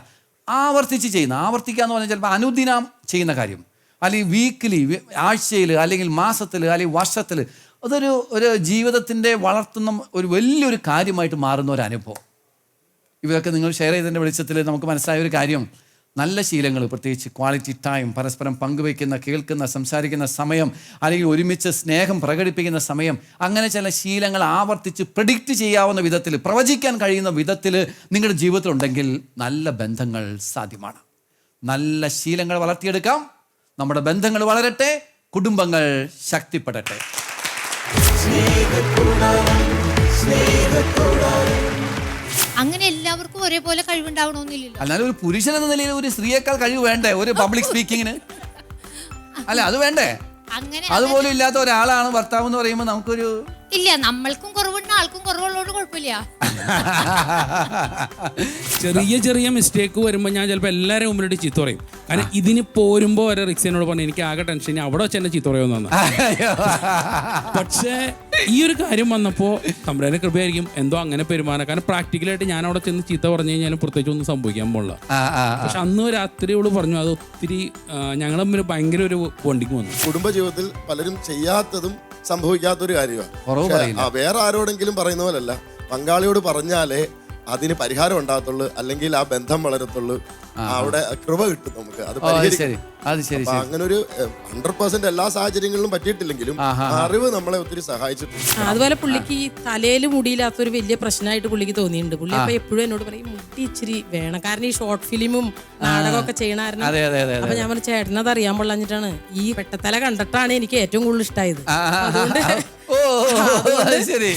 ആവർത്തിക്കുക എന്ന് പറഞ്ഞാൽ ചിലപ്പോൾ അനുദിനം ചെയ്യുന്ന കാര്യം, അല്ലെങ്കിൽ വീക്കിലി, ആഴ്ചയിൽ, അല്ലെങ്കിൽ മാസത്തിൽ, അല്ലെങ്കിൽ വർഷത്തിൽ ഒരു ജീവിതത്തിൻ്റെ വളർത്തുന്ന ഒരു വലിയൊരു കാര്യമായിട്ട് മാറുന്ന ഒരു അനുഭവം. ഇവരൊക്കെ നിങ്ങൾ ഷെയർ ചെയ്തതിൻ്റെ വെളിച്ചത്തിൽ നമുക്ക് മനസ്സിലായ ഒരു കാര്യം, നല്ല ശീലങ്ങൾ, പ്രത്യേകിച്ച് ക്വാളിറ്റി ടൈം, പരസ്പരം പങ്കുവയ്ക്കുന്ന, കേൾക്കുന്ന, സംസാരിക്കുന്ന സമയം, അല്ലെങ്കിൽ ഒരുമിച്ച് സ്നേഹം പ്രകടിപ്പിക്കുന്ന സമയം, അങ്ങനെ ചില ശീലങ്ങൾ ആവർത്തിച്ച് പ്രെഡിക്റ്റ് ചെയ്യാവുന്ന വിധത്തിൽ, പ്രവചിക്കാൻ കഴിയുന്ന വിധത്തിൽ നിങ്ങളുടെ ജീവിതത്തിലുണ്ടെങ്കിൽ നല്ല ബന്ധങ്ങൾ സാധ്യമാണ്. നല്ല ശീലങ്ങൾ വളർത്തിയെടുക്കാം. നമ്മുടെ ബന്ധങ്ങൾ വളരട്ടെ, കുടുംബങ്ങൾ ശക്തിപ്പെടട്ടെ. അങ്ങനെ എല്ലാവർക്കും ഒരേപോലെ കഴിവുണ്ടാവണമെന്നില്ലല്ലോ. അല്ലാതെ ഒരു പുരുഷൻ എന്ന നിലയിൽ ഒരു സ്ത്രീയേക്കാൾ കഴിവ് വേണ്ടേ ഒരു പബ്ലിക് സ്പീക്കിങ്ങിന്? അല്ല, അത് വേണ്ടേ? അങ്ങനെ അതുപോലും ഇല്ലാത്ത ഒരാളാണ് ഭർത്താവ് എന്ന് പറയുമ്പോൾ നമുക്കൊരു ഇല്ല, നമ്മൾക്കും കുറവുണ്ട്, ആൾക്കും കുറവുള്ളതുകൊണ്ട് കുഴപ്പമില്ല. ചെറിയ ചെറിയ മിസ്റ്റേക്ക് വരുമ്പോൾ ഞാൻ ചിലപ്പോൾ എല്ലാവരും മുമ്പിലിട്ട് ചീത്ത പറയും. കാരണം ഇതിന് പോരുമ്പോൾ വരെ റിക്സിനോട് പറഞ്ഞു എനിക്ക് ആകെ ടെൻഷൻ, അവിടെ വെച്ച് എന്നെ ചീത്ത പറയുമെന്ന്. പക്ഷേ ഈ ഒരു കാര്യം വന്നപ്പോൾ തമ്പുരാന്റെ കൃപയായിരിക്കും എന്തോ അങ്ങനെ പെരുമാറാൻ. കാരണം പ്രാക്ടിക്കലായിട്ട് ഞാൻ അവിടെ ചെന്ന് ചീത്ത പറഞ്ഞു കഴിഞ്ഞാലും പ്രത്യേകിച്ച് ഒന്നും സംഭവിക്കാൻ പോലുള്ള. പക്ഷെ അന്ന് രാത്രി അവള് പറഞ്ഞു അത് ഒത്തിരി ഞങ്ങൾ തമ്മിൽ ഭയങ്കര ഒരു ബോണ്ടിങ് വന്നു. കുടുംബജീവിതത്തിൽ പലരും ചെയ്യാത്തതും സംഭവിക്കാത്തൊരു കാര്യമാണ്. വേറെ ആരോടെങ്കിലും പറയുന്ന പോലല്ല, പങ്കാളിയോട് പറഞ്ഞാലേ അതിന് പരിഹാരം ഉണ്ടാകത്തുള്ളൂ, അല്ലെങ്കിൽ ആ ബന്ധം വളരത്തുള്ളൂ, അവിടെ കൃപ കിട്ടും നമുക്ക്. അത് അങ്ങനെ ഒരു 100% എല്ലാ സാഹചര്യങ്ങളിലും പറ്റിയിട്ടില്ലെങ്കിലും അറിവ് നമ്മളെ ഒത്തിരി സഹായിച്ചിട്ടുണ്ട്. അതുപോലെ പുള്ളിക്ക് ഈ തലയിൽ മുടിയില്ലാത്തൊരു വലിയ പ്രശ്നമായിട്ട് പുള്ളിക്ക് തോന്നിയിട്ടുണ്ട്. പുള്ളി അപ്പൊ എപ്പോഴും എന്നോട് പറയും മുടി ഇച്ചിരി വേണം, കാരണം ഈ ഷോർട്ട് ഫിലിമും നാടകമൊക്കെ ചെയ്യണായിരുന്നു. അപ്പൊ ഞാൻ പറഞ്ഞു ചേട്ടനത് അറിയാൻ കൊള്ളാഞ്ഞിട്ടാണ്, ഈ പെട്ടത്തല കണ്ടിട്ടാണ് എനിക്ക് ഏറ്റവും കൂടുതൽ ഇഷ്ടമായത്. അതുകൊണ്ട് ശരി.